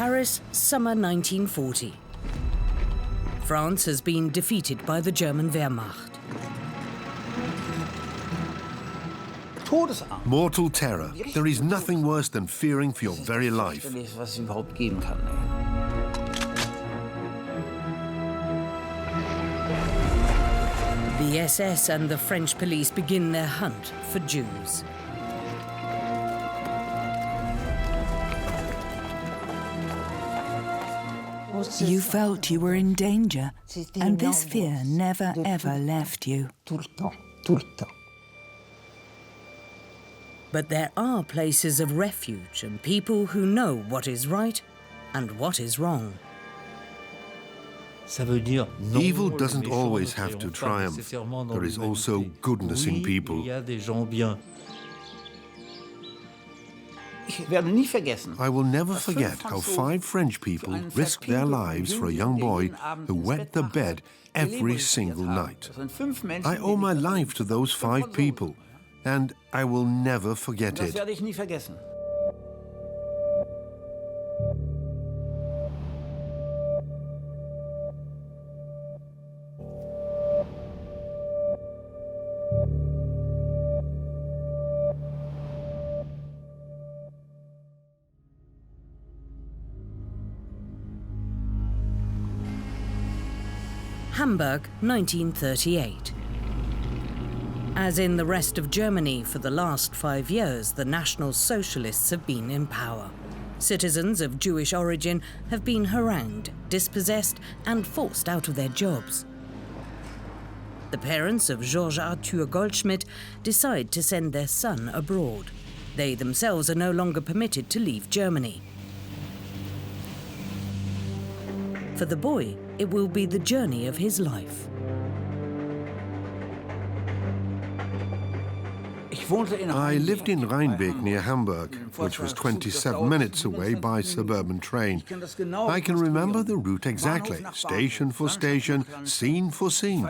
Paris, summer 1940. France has been defeated by the German Wehrmacht. Mortal terror. There is nothing worse than fearing for your very life. The SS and the French police begin their hunt for Jews. You felt you were in danger, and this fear never ever left you. But there are places of refuge and people who know what is right and what is wrong. Evil doesn't always have to triumph. There is also goodness in people. I will never forget how 5 French people risked their lives for a young boy who wet the bed every single night. I owe my life to those 5 people, and I will never forget it. Hamburg, 1938. As in the rest of Germany for the last 5 years, the National Socialists have been in power. Citizens of Jewish origin have been harangued, dispossessed, and forced out of their jobs. The parents of Georges Arthur Goldschmidt decide to send their son abroad. They themselves are no longer permitted to leave Germany. For the boy, it will be the journey of his life. I lived in Rheinbeek near Hamburg, which was 27 minutes away by suburban train. I can remember the route exactly, station for station, scene for scene.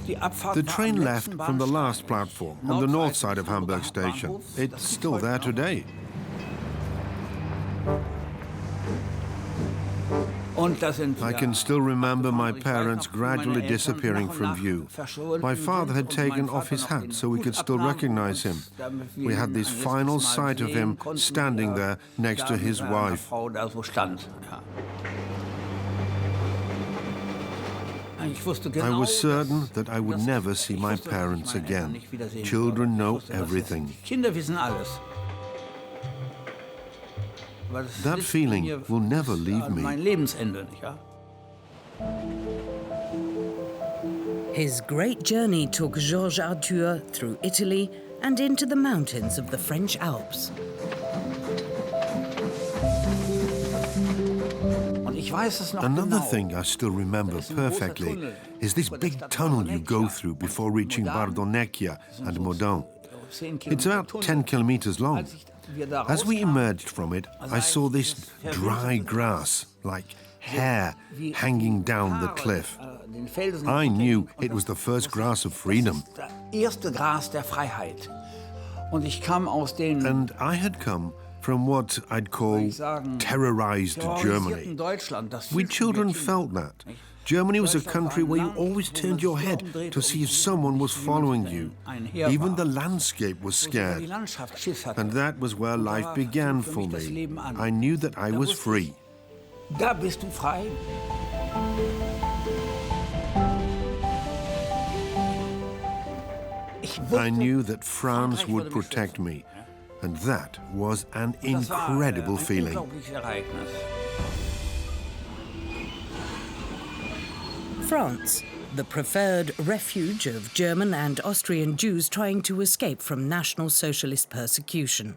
The train left from the last platform on the north side of Hamburg station. It's still there today. I can still remember my parents gradually disappearing from view. My father had taken off his hat so we could still recognize him. We had this final sight of him standing there next to his wife. I was certain that I would never see my parents again. Children know everything. That feeling will never leave me. His great journey took Georges Arthur through Italy and into the mountains of the French Alps. Another thing I still remember perfectly is this big tunnel you go through before reaching Bardonecchia and Moudon. It's about 10 kilometers long. As we emerged from it, I saw this dry grass, like hair, hanging down the cliff. I knew it was the first grass of freedom. And I had come from what I'd call terrorized Germany. We children felt that. Germany was a country where you always turned your head to see if someone was following you. Even the landscape was scared. And that was where life began for me. I knew that I was free. I knew that France would protect me. And that was an incredible feeling. France, the preferred refuge of German and Austrian Jews trying to escape from National Socialist persecution.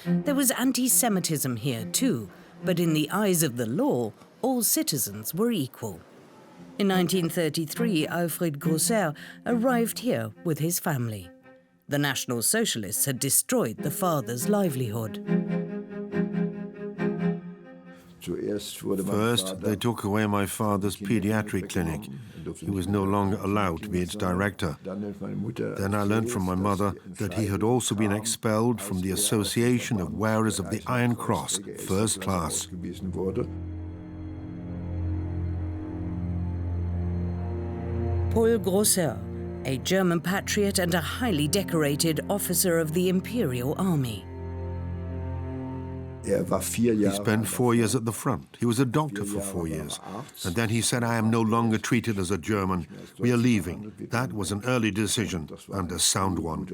There was anti-Semitism here too, but in the eyes of the law, all citizens were equal. In 1933, Alfred Grosser arrived here with his family. The National Socialists had destroyed the father's livelihood. First, they took away my father's pediatric clinic. He was no longer allowed to be its director. Then I learned from my mother that he had also been expelled from the Association of Wearers of the Iron Cross, first class. Paul Grosser, a German patriot and a highly decorated officer of the Imperial Army. He spent 4 years at the front. He was a doctor for 4 years. And then he said, I am no longer treated as a German. We are leaving. That was an early decision and a sound one.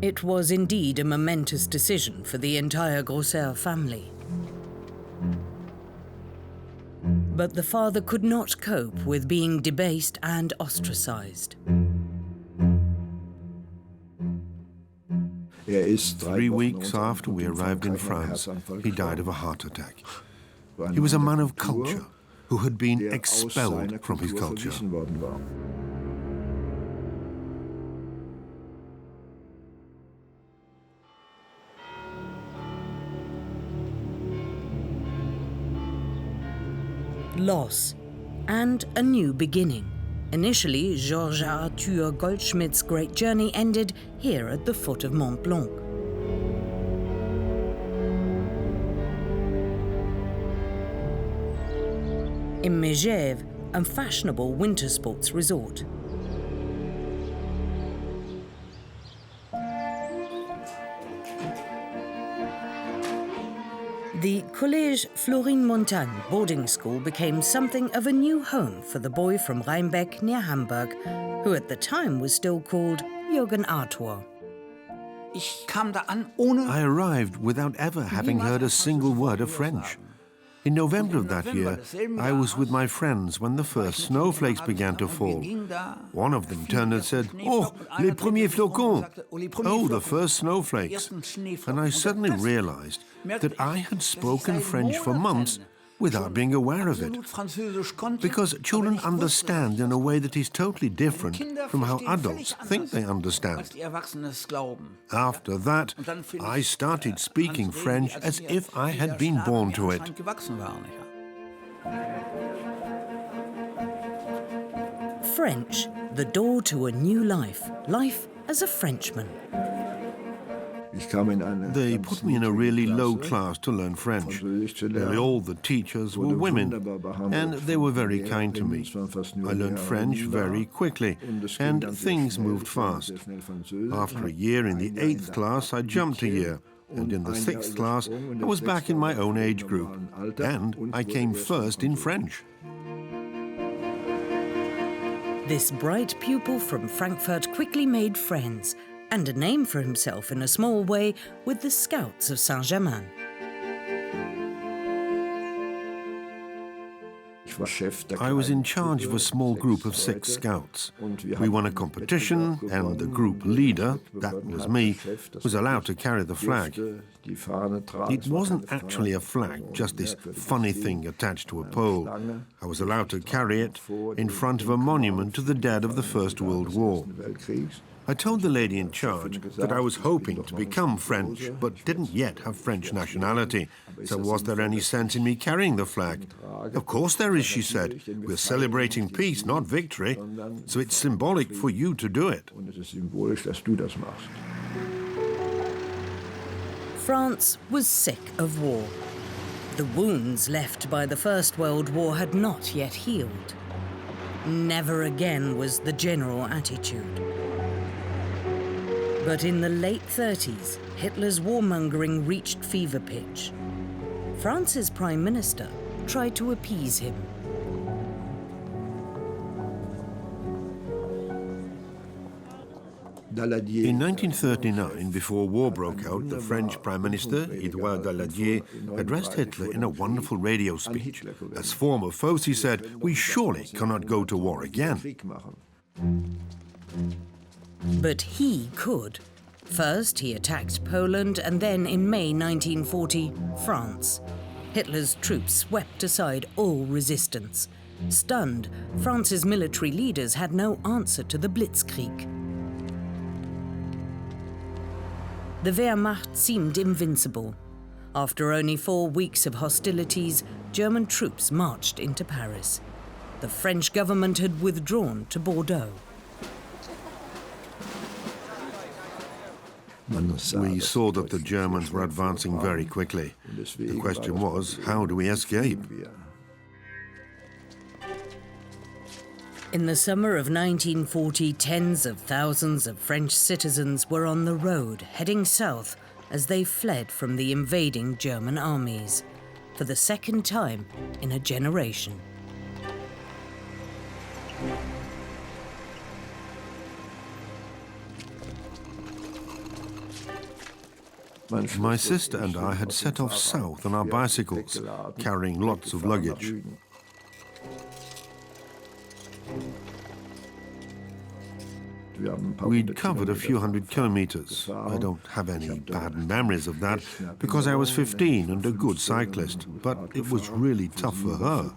It was indeed a momentous decision for the entire Grosser family. But the father could not cope with being debased and ostracized. 3 weeks after we arrived in France, he died of a heart attack. He was a man of culture who had been expelled from his culture. Loss and a new beginning. Initially, Georges Arthur Goldschmidt's great journey ended here at the foot of Mont Blanc. In Megève, a fashionable winter sports resort. The Collège Florine Montagne boarding school became something of a new home for the boy from Rheinbeck near Hamburg, who at the time was still called Jürgen Arthur. I arrived without ever having heard a single word of French. In November of that year, I was with my friends when the first snowflakes began to fall. One of them turned and said, "Oh, les premiers flocons!" Oh, the first snowflakes. And I suddenly realized that I had spoken French for months without being aware of it. Because children understand in a way that is totally different from how adults think they understand. After that, I started speaking French as if I had been born to it. French, the door to a new life. Life as a Frenchman. They put me in a really low class to learn French. Nearly all the teachers were women, and they were very kind to me. I learned French very quickly, and things moved fast. After a year in the 8th class, I jumped a year, and in the 6th class, I was back in my own age group, and I came first in French. This bright pupil from Frankfurt quickly made friends, and a name for himself in a small way with the Scouts of Saint-Germain. I was in charge of a small group of 6 scouts. We won a competition, and the group leader, that was me, was allowed to carry the flag. It wasn't actually a flag, just this funny thing attached to a pole. I was allowed to carry it in front of a monument to the dead of the First World War. I told the lady in charge that I was hoping to become French, but didn't yet have French nationality. So was there any sense in me carrying the flag? Of course there is, she said. We're celebrating peace, not victory. So it's symbolic for you to do it. France was sick of war. The wounds left by the First World War had not yet healed. Never again was the general attitude. But in the late 30s, Hitler's warmongering reached fever pitch. France's prime minister tried to appease him. In 1939, before war broke out, the French Prime Minister, Édouard Daladier, addressed Hitler in a wonderful radio speech. As former foes, he said, "We surely cannot go to war again." But he could. First, he attacked Poland, and then in May 1940, France. Hitler's troops swept aside all resistance. Stunned, France's military leaders had no answer to the Blitzkrieg. the Wehrmacht seemed invincible. After only 4 weeks of hostilities, German troops marched into Paris. The French government had withdrawn to Bordeaux. We saw that the Germans were advancing very quickly. The question was, how do we escape? In the summer of 1940, tens of thousands of French citizens were on the road, heading south as they fled from the invading German armies, for the second time in a generation. My sister and I had set off south on our bicycles, carrying lots of luggage. We'd covered a few hundred kilometers. I don't have any bad memories of that, because I was 15 and a good cyclist, but it was really tough for her.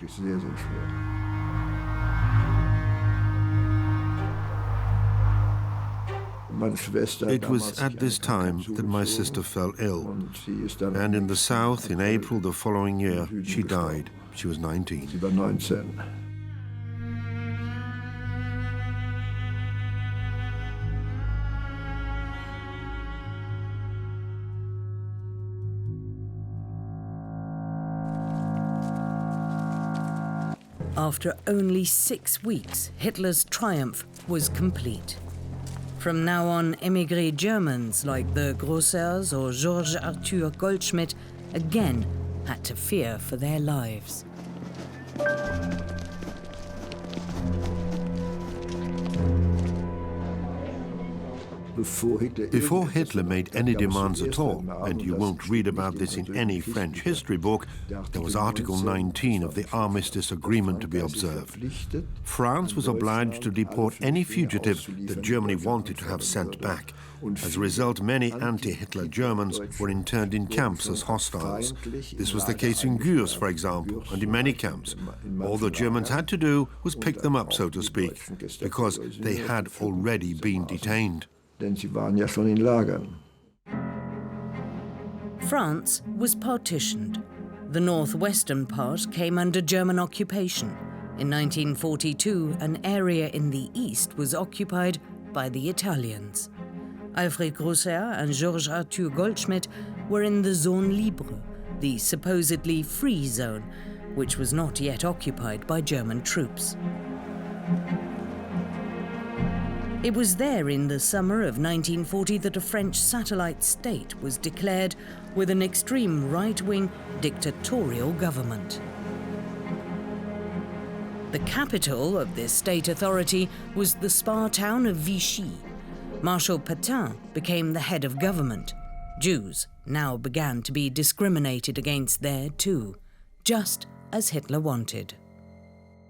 It was at this time that my sister fell ill, and in the south, in April the following year, she died. She was 19. After only 6 weeks, Hitler's triumph was complete. From now on, émigré Germans like the Grossers or Georges Arthur Goldschmidt again had to fear for their lives. Before Hitler made any demands at all, and you won't read about this in any French history book, there was Article 19 of the Armistice Agreement to be observed. France was obliged to deport any fugitive that Germany wanted to have sent back. As a result, many anti-Hitler Germans were interned in camps as hostiles. This was the case in Gurs, for example, and in many camps. All the Germans had to do was pick them up, so to speak, because they had already been detained. Denn sie waren ja schon in Lagern. France was partitioned. The northwestern part came under German occupation. In 1942, an area in the east was occupied by the Italians. Alfred Grosser and Georges Arthur Goldschmidt were in the Zone Libre, the supposedly free zone, which was not yet occupied by German troops. It was there in the summer of 1940 that a French satellite state was declared with an extreme right-wing dictatorial government. The capital of this state authority was the spa town of Vichy. Marshal Pétain became the head of government. Jews now began to be discriminated against there too, just as Hitler wanted.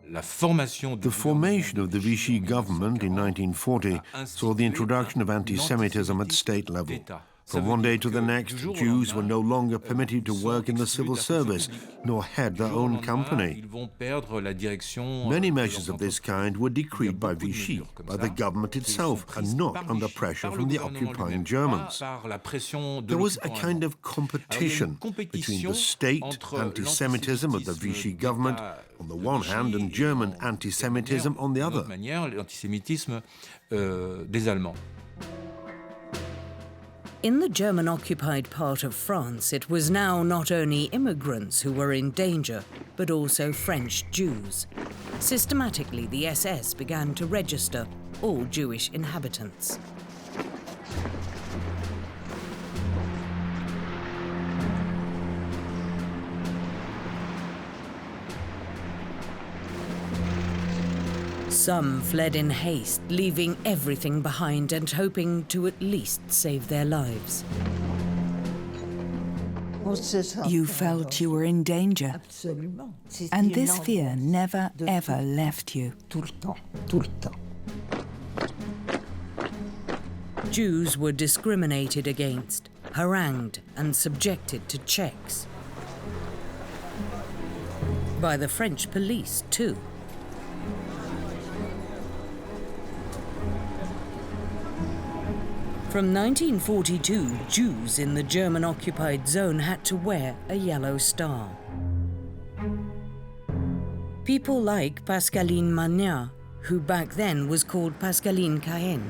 The formation of the Vichy government in 1940 saw the introduction of anti-Semitism at state level. From one day to the next, Jews were no longer permitted to work in the civil service, nor head their own company. Many measures of this kind were decreed by Vichy, by the government itself, and not under pressure from the occupying Germans. There was a kind of competition between the state anti-Semitism of the Vichy government on the one hand and German anti-Semitism on the other. In the German-occupied part of France, it was now not only immigrants who were in danger, but also French Jews. Systematically, the SS began to register all Jewish inhabitants. Some fled in haste, leaving everything behind and hoping to at least save their lives. You felt you were in danger, and this fear never, ever left you. Jews were discriminated against, harangued and subjected to checks. By the French police, too. From 1942, Jews in the German-occupied zone had to wear a yellow star. People like Pascaline Magnat, who back then was called Pascaline Cayenne.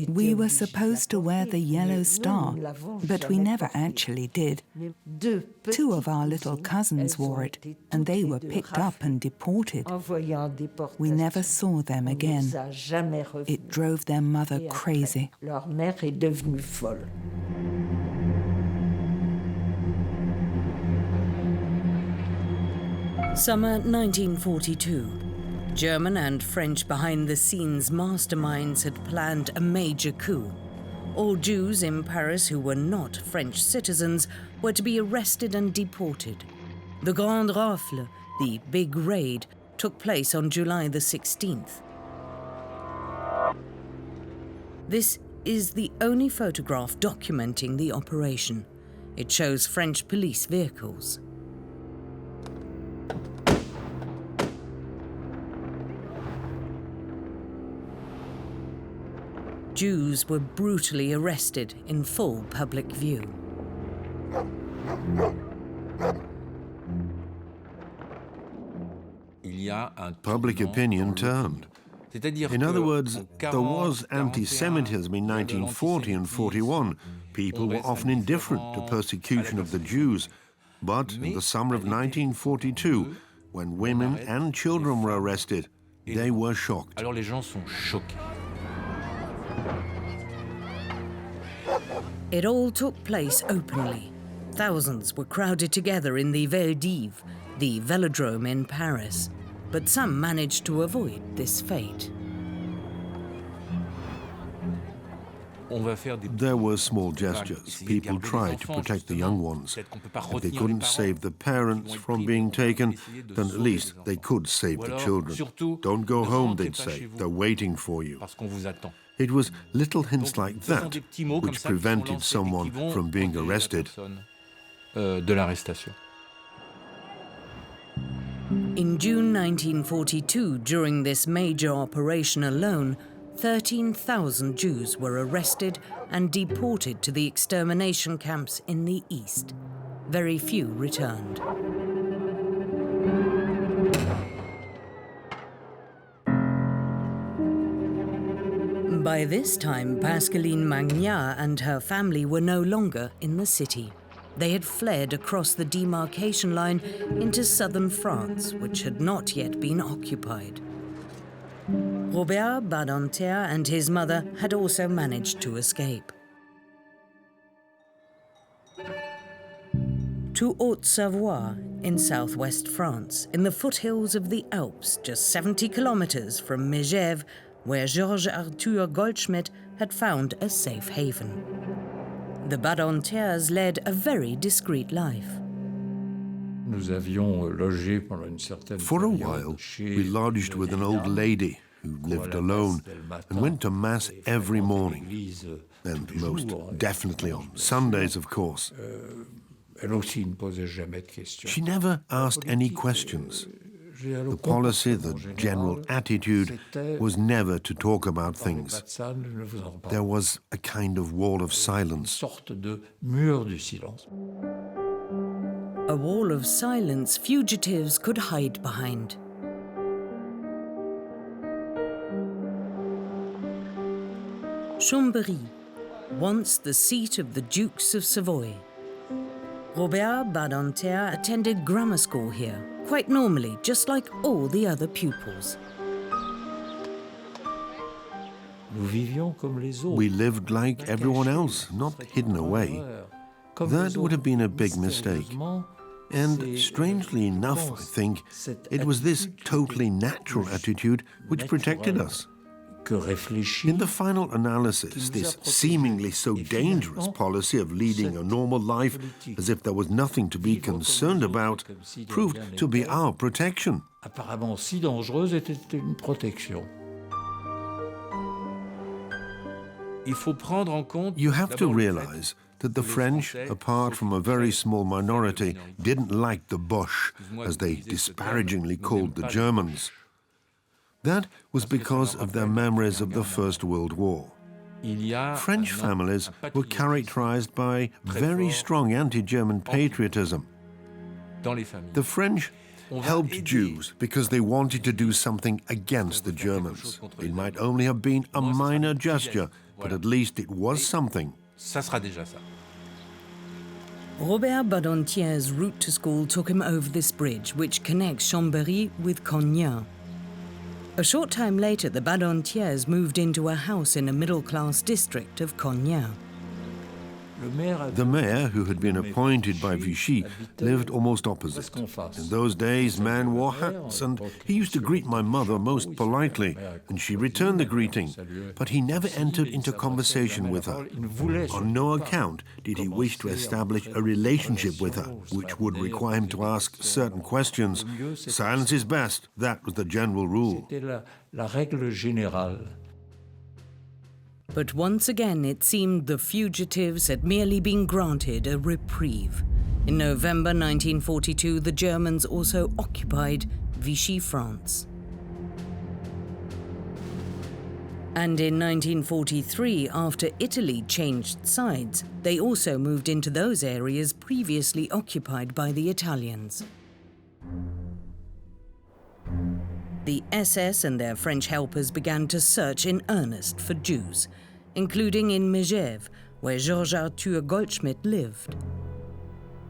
We were supposed to wear the yellow star, but we never actually did. 2 of our little cousins wore it, and they were picked up and deported. We never saw them again. It drove their mother crazy. Summer 1942. German and French behind-the-scenes masterminds had planned a major coup. All Jews in Paris who were not French citizens were to be arrested and deported. The Grande Rafle, the Big Raid, took place on July the 16th. This is the only photograph documenting the operation. It shows French police vehicles. Jews were brutally arrested in full public view. Public opinion turned. In other words, there was anti-Semitism in 1940 and 41. People were often indifferent to persecution of the Jews. But in the summer of 1942, when women and children were arrested, they were shocked. It all took place openly. Thousands were crowded together in the Veldive, the velodrome in Paris. But some managed to avoid this fate. There were small gestures. People tried to protect the young ones. If they couldn't save the parents from being taken, then at least they could save the children. Don't go home, they'd say. They're waiting for you. It was little hints like that which prevented someone from being arrested. In June 1942, during this major operation alone, 13,000 Jews were arrested and deported to the extermination camps in the East. Very few returned. By this time, Pascaline Magnat and her family were no longer in the city. They had fled across the demarcation line into southern France, which had not yet been occupied. Robert Badinter and his mother had also managed to escape. To Haute-Savoie, in southwest France, in the foothills of the Alps, just 70 kilometers from Megève, where Georges Arthur Goldschmidt had found a safe haven. The Badinters led a very discreet life. For a while, we lodged with an old lady who lived alone and went to Mass every morning, and most definitely on Sundays, of course. She never asked any questions. The policy, the general attitude, was never to talk about things. There was a kind of wall of silence. A wall of silence fugitives could hide behind. Chambéry, once the seat of the Dukes of Savoy. Robert Badinter attended grammar school here, quite normally, just like all the other pupils. We lived like everyone else, not hidden away. That would have been a big mistake. And strangely enough, I think, it was this totally natural attitude which protected us. In the final analysis, this seemingly so dangerous policy of leading a normal life as if there was nothing to be concerned about proved to be our protection. You have to realize that the French, apart from a very small minority, didn't like the Boche, as they disparagingly called the Germans. That was because of their memories of the First World War. French families were characterized by very strong anti-German patriotism. The French helped Jews because they wanted to do something against the Germans. It might only have been a minor gesture, but at least it was something. Robert Badentier's route to school took him over this bridge, which connects Chambéry with Cognac. A short time later, the Badentiers moved into a house in a middle-class district of Cognac. The mayor, who had been appointed by Vichy, lived almost opposite. In those days, men wore hats, and he used to greet my mother most politely, and she returned the greeting, but he never entered into conversation with her. On no account did he wish to establish a relationship with her, which would require him to ask certain questions. Silence is best. That was the general rule. But once again, it seemed the fugitives had merely been granted a reprieve. In November 1942, the Germans also occupied Vichy France. And in 1943, after Italy changed sides, they also moved into those areas previously occupied by the Italians. The SS and their French helpers began to search in earnest for Jews, including in Megève, where Georges Arthur Goldschmidt lived.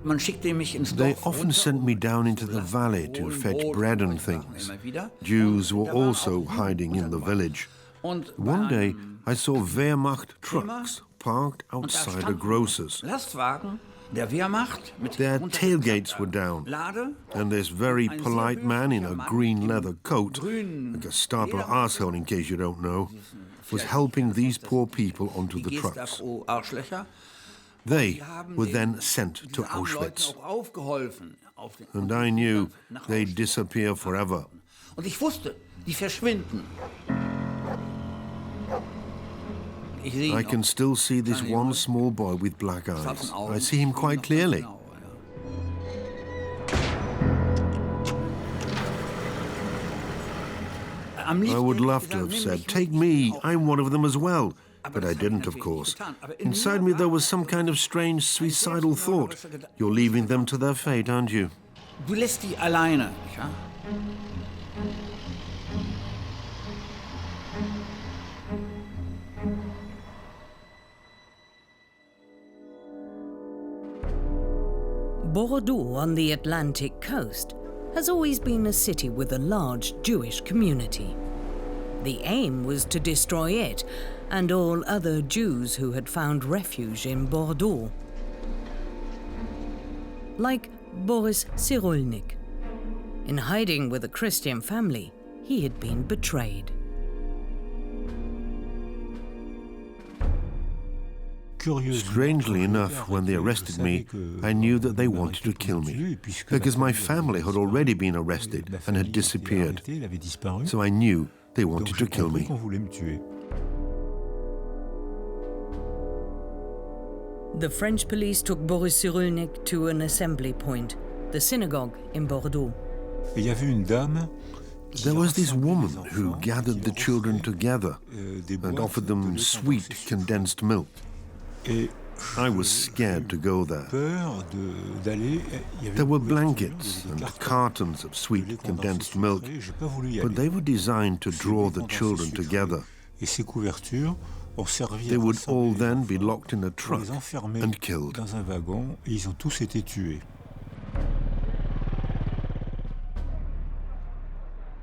They often sent me down into the valley to fetch bread and things. Jews were also hiding in the village. One day, I saw Wehrmacht trucks parked outside a grocer's. Their tailgates were down, and this very polite man in a green leather coat, a Gestapo arsehole in case you don't know, was helping these poor people onto the trucks. They were then sent to Auschwitz, and I knew they'd disappear forever. I can still see this one small boy with black eyes. I see him quite clearly. I would love to have said, "Take me, I'm one of them as well." But I didn't, of course. Inside me there was some kind of strange suicidal thought. You're leaving them to their fate, aren't you? Du lässt die alleine. Bordeaux on the Atlantic coast has always been a city with a large Jewish community. The aim was to destroy it and all other Jews who had found refuge in Bordeaux. Like Boris Cyrulnik. In hiding with a Christian family, he had been betrayed. Strangely enough, when they arrested me, I knew that they wanted to kill me, because my family had already been arrested and had disappeared. So I knew they wanted to kill me. The French police took Boris Cyrulnik to an assembly point, the synagogue in Bordeaux. There was this woman who gathered the children together and offered them sweet condensed milk. I was scared to go there. There were blankets and cartons of sweet condensed milk, but they were designed to draw the children together. They would all then be locked in a truck and killed.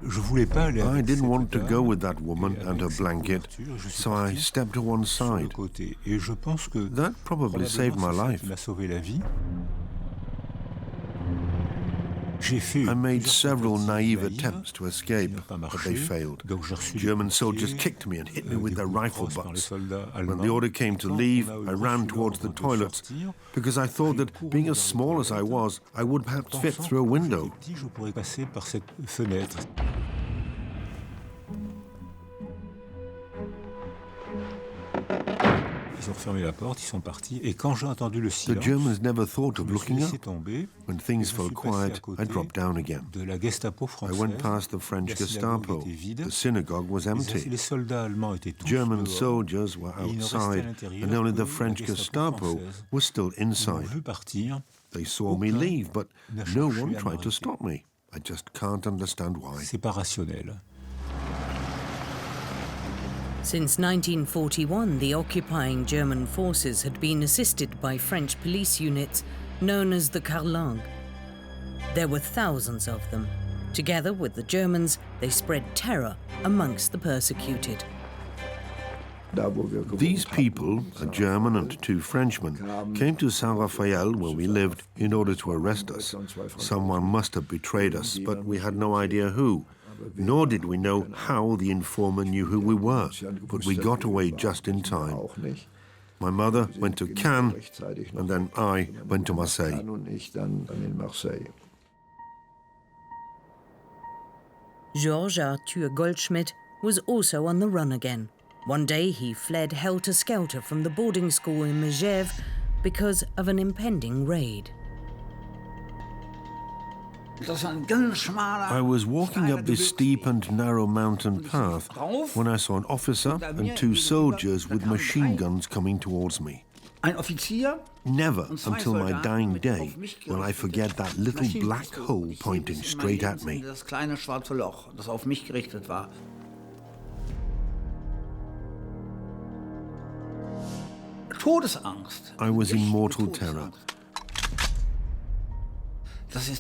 I didn't want to go with that woman and her blanket, so I stepped to one side. That probably saved my life. I made several naive attempts to escape, but they failed. German soldiers kicked me and hit me with their rifle butts. When the order came to leave, I ran towards the toilets, because I thought that, being as small as I was, I would perhaps fit through a window. The Germans never thought of looking up. When things fell quiet, I dropped down again. I went past the French Gestapo. The synagogue was empty. German soldiers were outside, and only the French Gestapo was still inside. They saw me leave, but no one tried to stop me. I just can't understand why. Since 1941, the occupying German forces had been assisted by French police units known as the Carlingues. There were thousands of them. Together with the Germans, they spread terror amongst the persecuted. These people, a German and two Frenchmen, came to Saint Raphael, where we lived, in order to arrest us. Someone must have betrayed us, but we had no idea who. Nor did we know how the informer knew who we were, but we got away just in time. My mother went to Cannes, and then I went to Marseille. Georges Arthur Goldschmidt was also on the run again. One day he fled helter-skelter from the boarding school in Megève because of an impending raid. I was walking up this steep and narrow mountain path when I saw an officer and two soldiers with machine guns coming towards me. Never until my dying day will I forget that little black hole pointing straight at me. I was in mortal terror.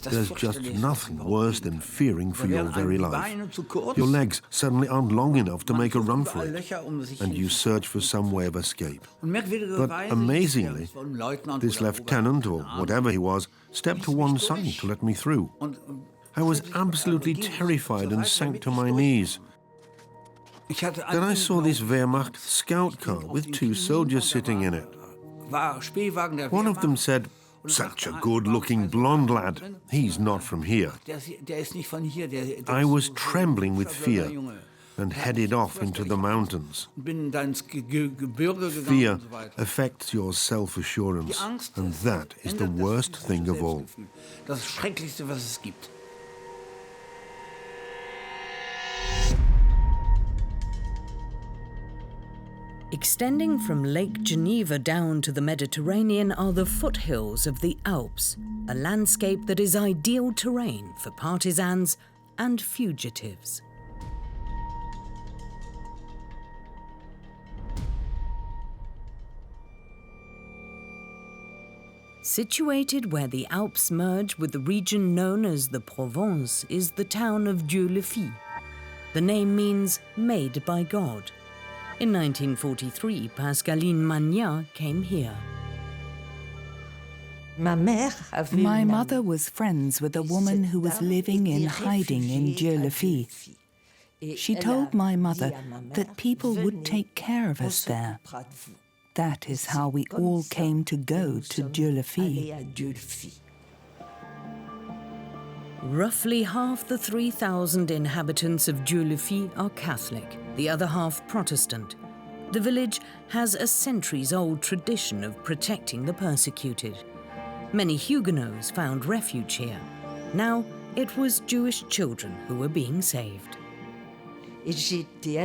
There's just nothing worse than fearing for your very life. Your legs suddenly aren't long enough to make a run for it, and you search for some way of escape. But amazingly, this lieutenant, or whatever he was, stepped to one side to let me through. I was absolutely terrified and sank to my knees. Then I saw this Wehrmacht scout car with two soldiers sitting in it. One of them said, "Such a good-looking blonde lad. He's not from here." I was trembling with fear and headed off into the mountains. Fear affects your self-assurance, and that is the worst thing of all. Extending from Lake Geneva down to the Mediterranean are the foothills of the Alps, a landscape that is ideal terrain for partisans and fugitives. Situated where the Alps merge with the region known as the Provence is the town of Dieu-le-Fit. The name means "made by God." In 1943, Pascaline Magnat came here. My mother was friends with a woman who was living in hiding in Dieu-le-Fit. She told my mother that people would take care of us there. That is how we all came to go to Dieu-le-Fit. Roughly half the 3,000 inhabitants of Dieu-le-Fit are Catholic, the other half Protestant. The village has a centuries-old tradition of protecting the persecuted. Many Huguenots found refuge here. Now it was Jewish children who were being saved.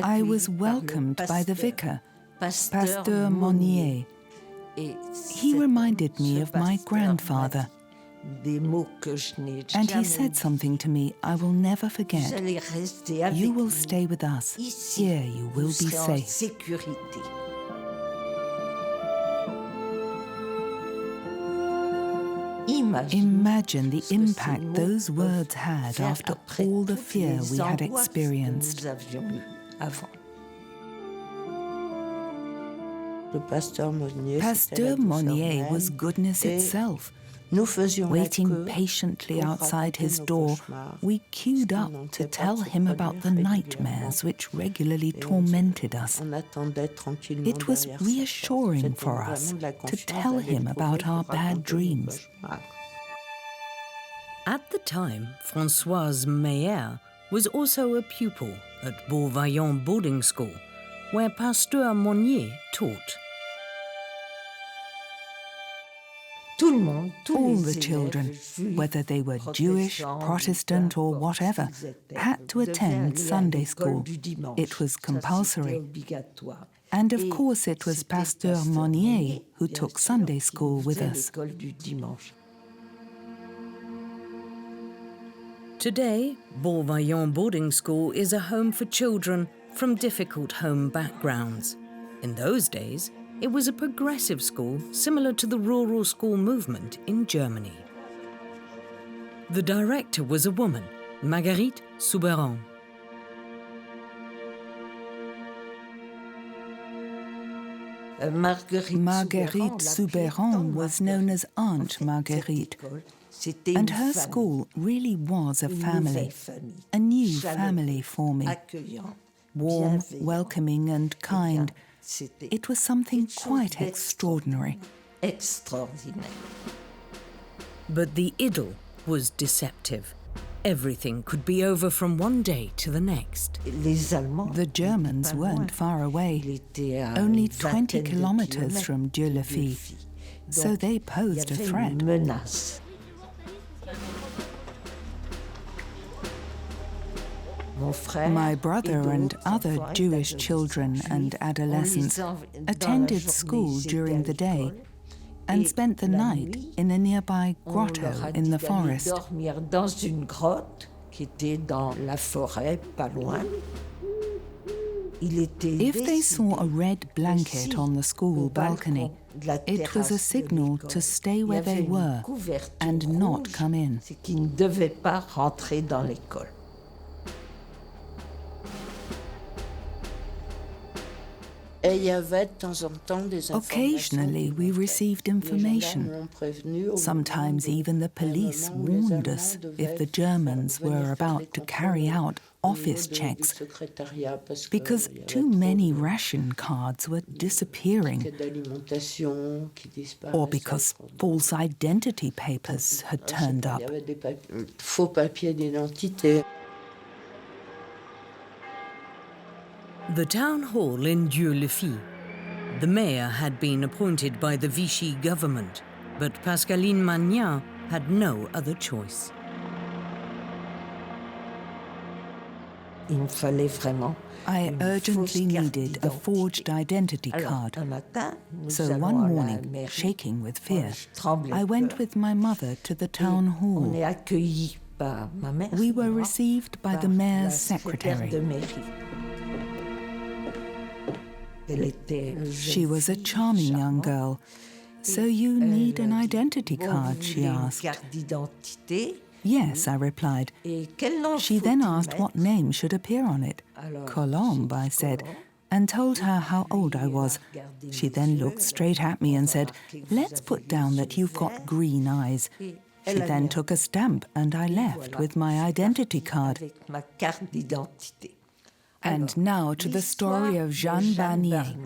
I was welcomed by the vicar, Pasteur Monnier. He reminded me of my grandfather. And he said something to me I will never forget. "You will stay with us. Here you will be safe." Imagine the impact those words had after all the fear we had experienced. Pasteur Monnier was goodness itself. Waiting patiently outside his door, we queued up to tell him about the nightmares which regularly tormented us. It was reassuring for us to tell him about our bad dreams. At the time, Françoise Meyer was also a pupil at Beauvaillon boarding school, where Pasteur Monnier taught. All the children, whether they were Jewish, Protestant or whatever, had to attend Sunday school. It was compulsory. And of course it was Pasteur Monnier who took Sunday school with us. Today, Beauvaillon Boarding School is a home for children from difficult home backgrounds. In those days, it was a progressive school similar to the rural school movement in Germany. The director was a woman, Marguerite Souberan. Marguerite Souberan was known as Aunt Marguerite, and her school really was a family, a new family for me. Warm, welcoming and kind. It was something quite extraordinary. But the idyll was deceptive. Everything could be over from one day to the next. The Germans weren't far away, only 20 kilometers from Dieu-le-Fils, so they posed a threat. My brother and other Jewish children and adolescents attended school during the day and spent the night in a nearby grotto in the forest. If they saw a red blanket on the school balcony, it was a signal to stay where they were and not come in. Occasionally we received information. Sometimes even the police warned us if the Germans were about to carry out office checks, because too many ration cards were disappearing, or because false identity papers had turned up. The town hall in Dieu-le-Fils. The mayor had been appointed by the Vichy government, but Pascaline Magnat had no other choice. I urgently needed a forged identity card. So one morning, shaking with fear, I went with my mother to the town hall. We were received by the mayor's secretary. She was a charming young girl. "So you need an identity card?" she asked. "Yes," I replied. She then asked what name should appear on it. "Colombe," I said, and told her how old I was. She then looked straight at me and said, "Let's put down that you've got green eyes." She then took a stamp and I left with my identity card. And now to the story of Jeanne Barnier.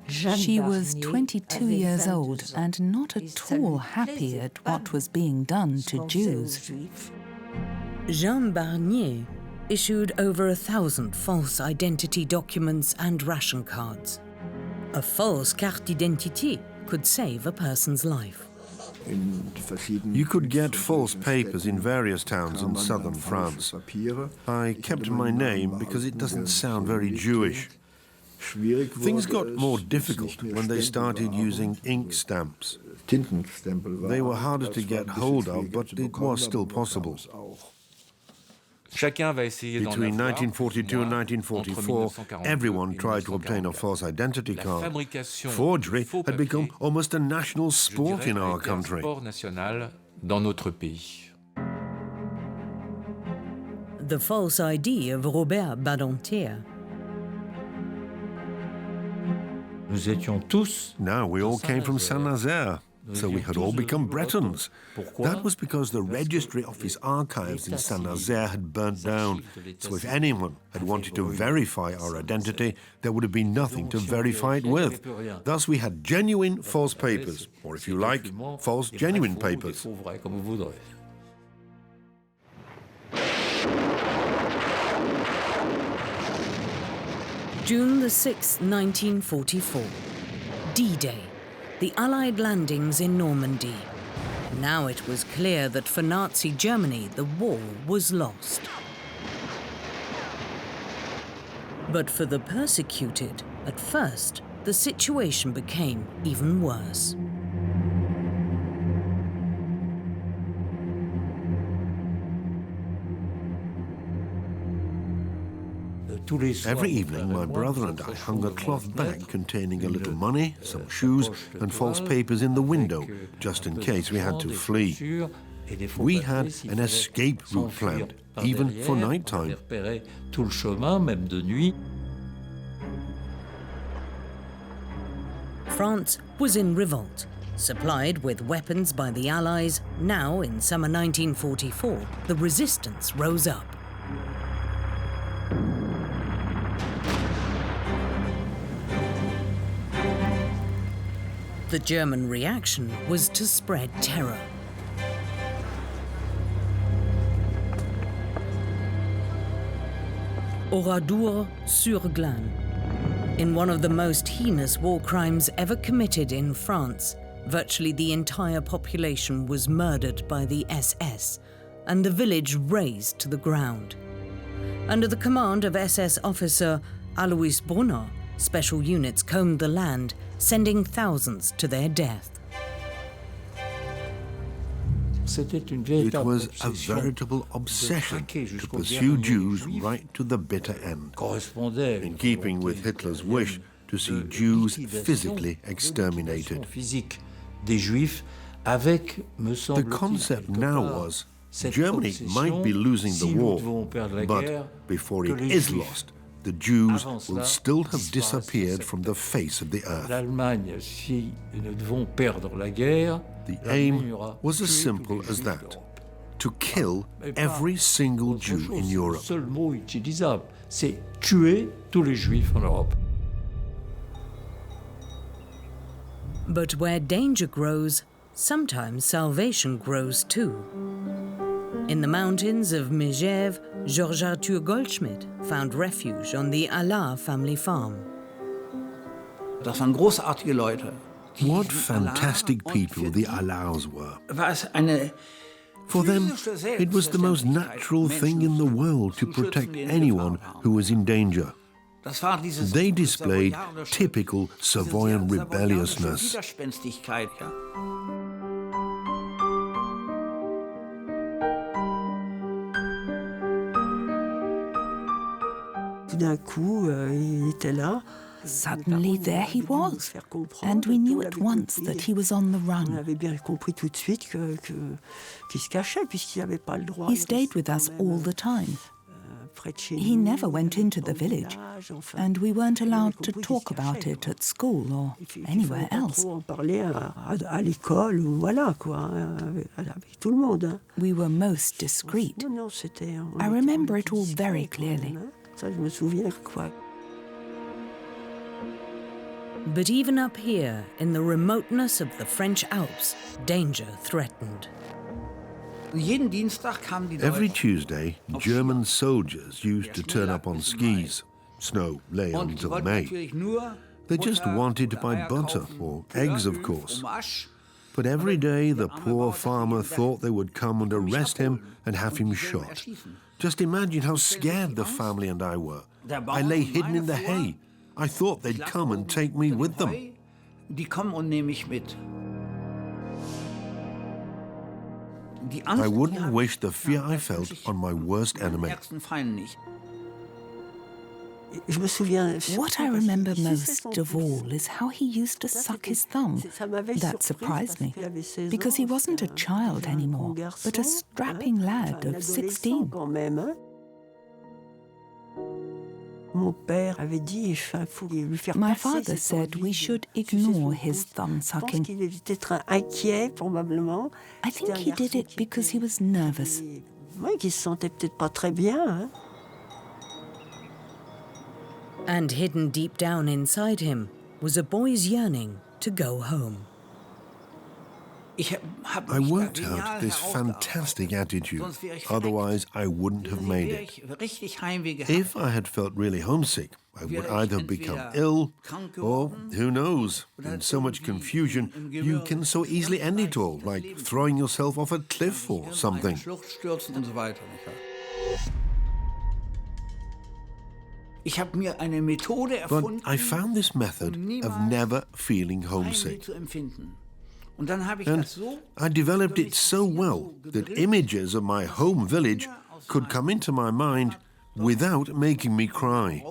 She was 22 years old and not at all happy at what was being done to Jews. Jeanne Barnier issued over 1,000 false identity documents and ration cards. A false carte d'identité could save a person's life. You could get false papers in various towns in southern France. I kept my name because it doesn't sound very Jewish. Things got more difficult when they started using ink stamps. They were harder to get hold of, but it was still possible. Between 1942 and 1944, everyone tried to obtain a false identity card. Forgery had become almost a national sport in our country. The false ID of Robert Badinter. Now we all came from Saint-Nazaire, so we had all become Bretons. That was because the registry office archives in Saint-Nazaire had burnt down, so if anyone had wanted to verify our identity, there would have been nothing to verify it with. Thus we had genuine false papers, or if you like, false genuine papers. June the 6th, 1944. D-Day. the Allied landings in Normandy. Now it was clear that for Nazi Germany, the war was lost. But for the persecuted, at first, the situation became even worse. Every evening, my brother and I hung a cloth bag containing a little money, some shoes, and false papers in the window, just in case we had to flee. We had an escape route planned, even for nighttime. France was in revolt. Supplied with weapons by the Allies, now in summer 1944, the resistance rose up. The German reaction was to spread terror. Oradour-sur-Glane. In one of the most heinous war crimes ever committed in France, virtually the entire population was murdered by the SS, and the village razed to the ground. Under the command of SS officer Alois Brunner, special units combed the land, sending thousands to their death. It was a veritable obsession to pursue Jews right to the bitter end, in keeping with Hitler's wish to see Jews physically exterminated. The concept now was, Germany might be losing the war, but before it is lost, the Jews will still have disappeared from the face of the earth. The aim was as simple as that, to kill every single Jew in Europe. But where danger grows, sometimes salvation grows too. In the mountains of Megève, Georges Arthur Goldschmidt found refuge on the Allard family farm. What fantastic people the Allards were. For them, it was the most natural thing in the world to protect anyone who was in danger. They displayed typical Savoyan rebelliousness. Suddenly there he was, and we knew at once that he was on the run. He stayed with us all the time. He never went into the village, and we weren't allowed to talk about it at school or anywhere else. We were most discreet. I remember it all very clearly. But even up here, in the remoteness of the French Alps, danger threatened. Every Tuesday, German soldiers used to turn up on skis. Snow lay on until May. They just wanted to buy butter, or eggs, of course. But every day, the poor farmer thought they would come and arrest him and have him shot. Just imagine how scared the family and I were. I lay hidden in the hay. I thought they'd come and take me with them. I wouldn't wish the fear I felt on my worst enemy. What I remember most of all is how he used to suck his thumb. That surprised me, because he wasn't a child anymore, but a strapping lad of 16. My father said we should ignore his thumb sucking. I think he did it because he was nervous. And hidden deep down inside him was a boy's yearning to go home. I worked out this fantastic attitude, otherwise I wouldn't have made it. If I had felt really homesick, I would either have become ill, or, who knows, in so much confusion, you can so easily end it all, like throwing yourself off a cliff or something. But I found this method of never feeling homesick. And I developed it so well that images of my home village could come into my mind without making me cry.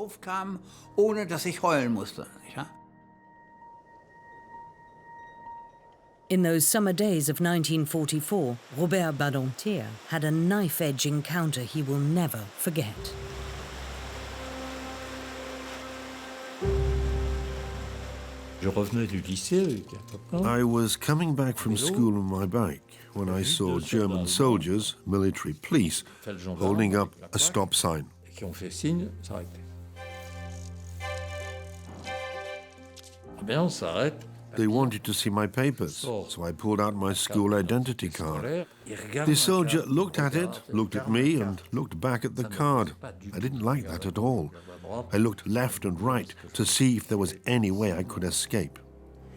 In those summer days of 1944, Robert Badinter had a knife-edge encounter he will never forget. I was coming back from school on my bike when I saw German soldiers, military police, holding up a stop sign. They wanted to see my papers, so I pulled out my school identity card. The soldier looked at it, looked at me, and looked back at the card. I didn't like that at all. I looked left and right to see if there was any way I could escape.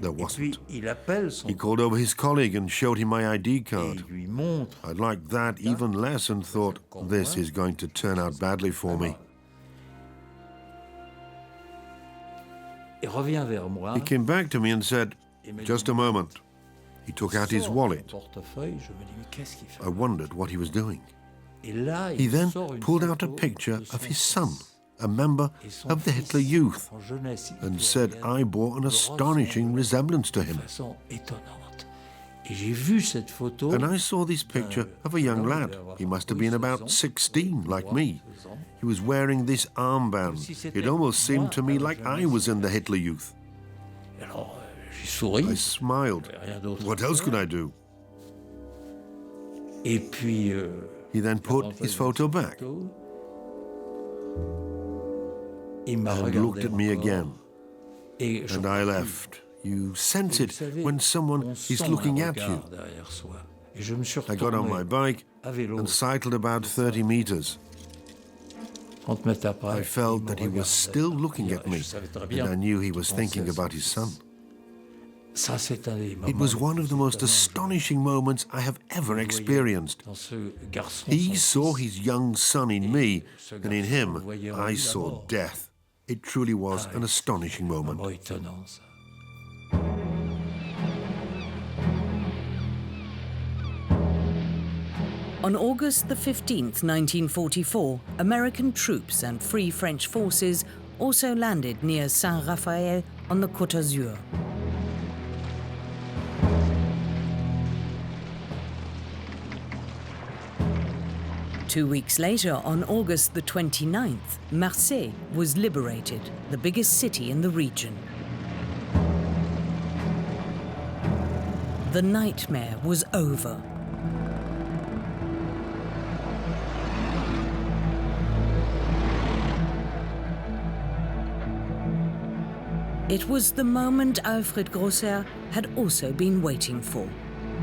There wasn't. He called over his colleague and showed him my ID card. I liked that even less and thought, this is going to turn out badly for me. He came back to me and said, just a moment. He took out his wallet. I wondered what he was doing. He then pulled out a picture of his son, a member of the Hitler Youth, and said I bore an astonishing resemblance to him. And I saw this picture of a young lad. He must have been about 16, like me. He was wearing this armband. It almost seemed to me like I was in the Hitler Youth. I smiled. What else could I do? He then put his photo back and looked at me again. And I left. You sense it when someone is looking at you. I got on my bike and cycled about 30 meters. I felt that he was still looking at me, and I knew he was thinking about his son. It was one of the most astonishing moments I have ever experienced. He saw his young son in me, and in him I saw death. It truly was an astonishing moment. On August the 15th, 1944, American troops and Free French forces also landed near Saint-Raphaël on the Côte d'Azur. Two weeks later, on August the 29th, Marseille was liberated, the biggest city in the region. The nightmare was over. It was the moment Alfred Grosser had also been waiting for.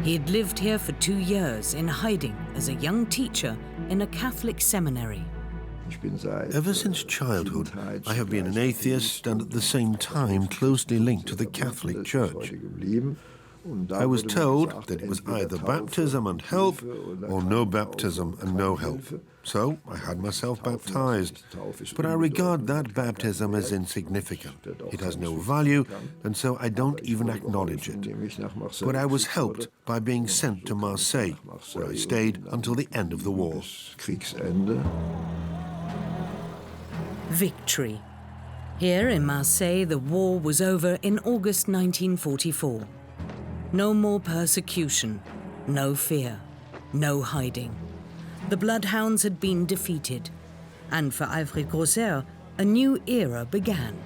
He had lived here for 2 years in hiding as a young teacher in a Catholic seminary. Ever since childhood, I have been an atheist and at the same time closely linked to the Catholic Church. I was told that it was either baptism and help or no baptism and no help. So I had myself baptized. But I regard that baptism as insignificant. It has no value, and so I don't even acknowledge it. But I was helped by being sent to Marseille, where I stayed until the end of the war. Victory. Here in Marseille, the war was over in August 1944. No more persecution, no fear, no hiding. The bloodhounds had been defeated, and for Alfred Grosser, a new era began.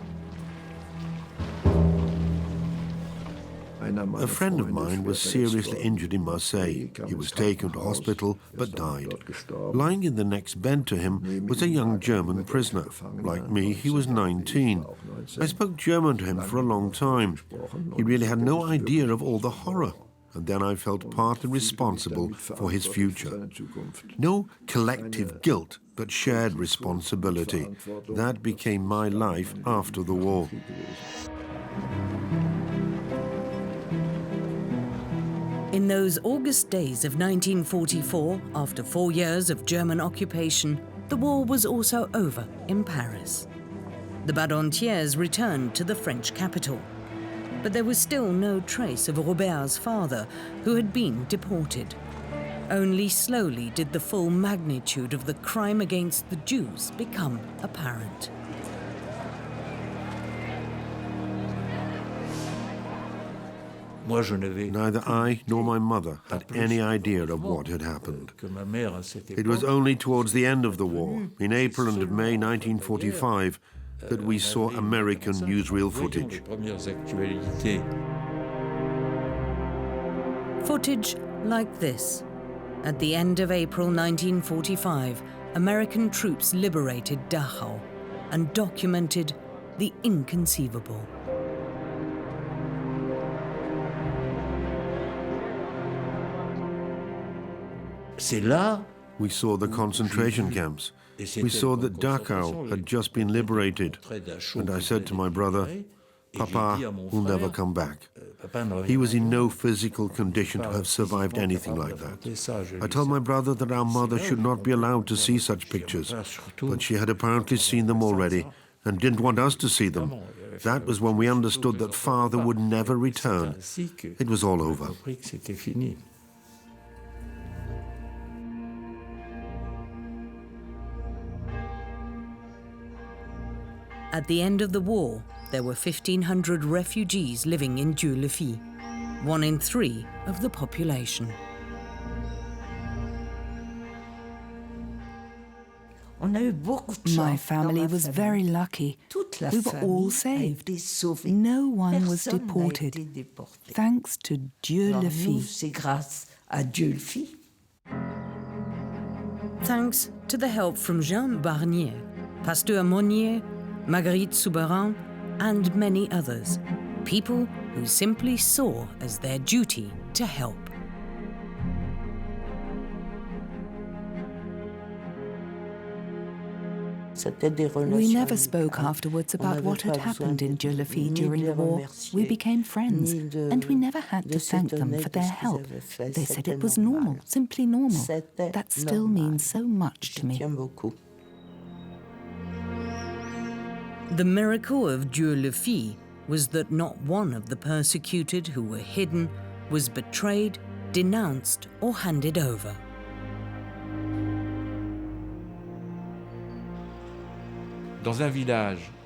A friend of mine was seriously injured in Marseille. He was taken to hospital but died. Lying in the next bed to him was a young German prisoner. Like me, he was 19. I spoke German to him for a long time. He really had no idea of all the horror. and then I felt partly responsible for his future. No collective guilt, but shared responsibility. That became my life after the war. In those August days of 1944, after 4 years of German occupation, the war was also over in Paris. The Badentiers returned to the French capital. But there was still no trace of Robert's father, who had been deported. Only slowly did the full magnitude of the crime against the Jews become apparent. Neither I nor my mother had any idea of what had happened. It was only towards the end of the war, in April and May 1945, that we saw American newsreel footage. Footage like this. At the end of April 1945, American troops liberated Dachau and documented the inconceivable. We saw the concentration camps. We saw that Dachau had just been liberated. And I said to my brother, Papa will never come back. He was in no physical condition to have survived anything like that. I told my brother that our mother should not be allowed to see such pictures, but she had apparently seen them already and didn't want us to see them. That was when we understood that father would never return. It was all over. At the end of the war, there were 1,500 refugees living in Dieu-le-Fils, 1 in 3 of the population. My family was very lucky. We were all saved. No one was deported, thanks to Dieu-le-Fils. Thanks to the help from Jean Barnier, Pasteur Monnier, Marguerite Souberin, and many others, people who simply saw as their duty to help. We never spoke afterwards about what had happened in Dieu-le-Fils during the war. We became friends, and we never had to thank them for their help. They said it was normal, simply normal. That still means so much to me. The miracle of Dieu-le-Fils was that not one of the persecuted who were hidden was betrayed, denounced, or handed over.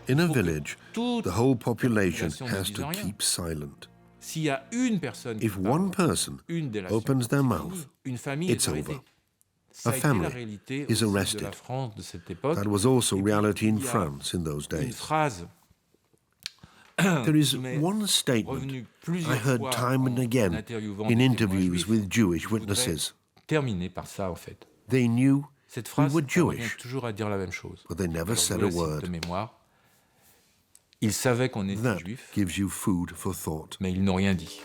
In a village, the whole population has to keep silent. If one person opens their mouth, it's over. A family is arrested. That was also reality in France in those days. There is one statement I heard time and again in interviews with Jewish witnesses. They knew we were Jewish, but they never said a word. That gives you food for thought. Mais ils n'ont rien dit.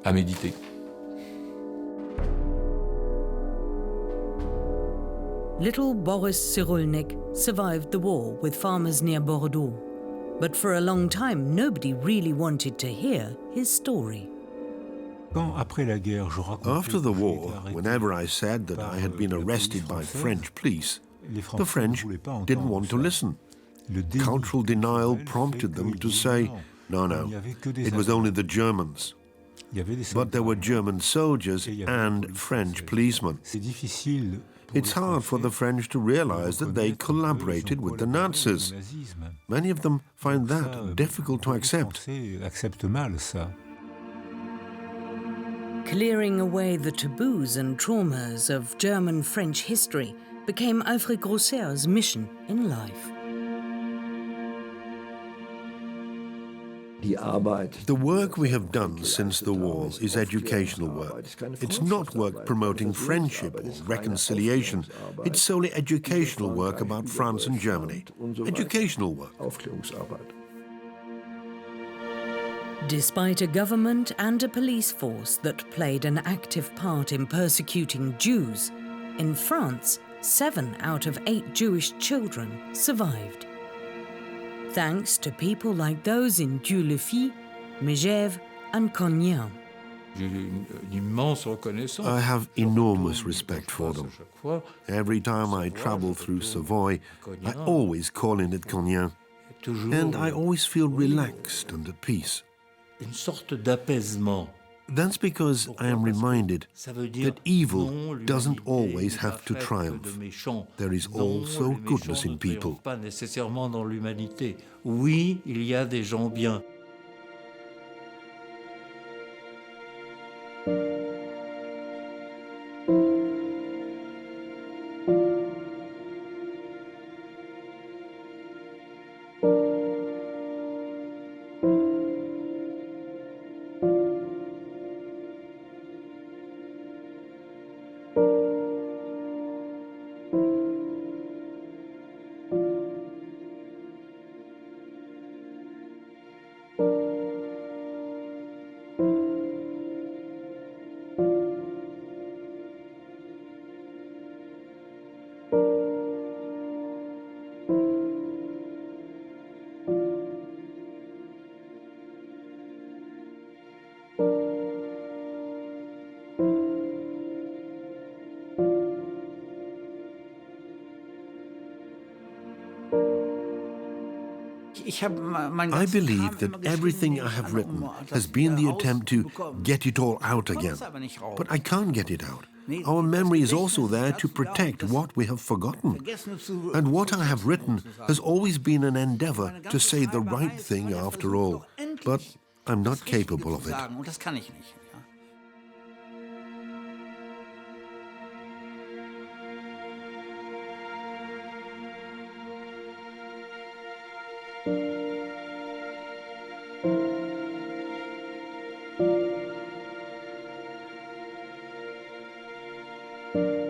À méditer. Little Boris Cyrulnik survived the war with farmers near Bordeaux, but for a long time nobody really wanted to hear his story. After the war, whenever I said that I had been arrested by French police, the French didn't want to listen. Cultural denial prompted them to say, no, it was only the Germans. But there were German soldiers and French policemen. It's hard for the French to realize that they collaborated with the Nazis. Many of them find that difficult to accept. Clearing away the taboos and traumas of German-French history became Alfred Grosser's mission in life. The work we have done since the war is educational work. It's not work promoting friendship or reconciliation. It's solely educational work about France and Germany. Educational work. Despite a government and a police force that played an active part in persecuting Jews, in France, 7 out of 8 Jewish children survived. Thanks to people like those in Dieu-le-Fils, Megève and Cognac. I have enormous respect for them. Every time I travel through Savoy, I always call in at Cognac, and I always feel relaxed and at peace. That's because I am reminded that evil doesn't always have to triumph. There is also goodness in people. Oui, il y a des gens bien. I believe that everything I have written has been the attempt to get it all out again. But I can't get it out. Our memory is also there to protect what we have forgotten. And what I have written has always been an endeavor to say the right thing after all. But I'm not capable of it. Thank you.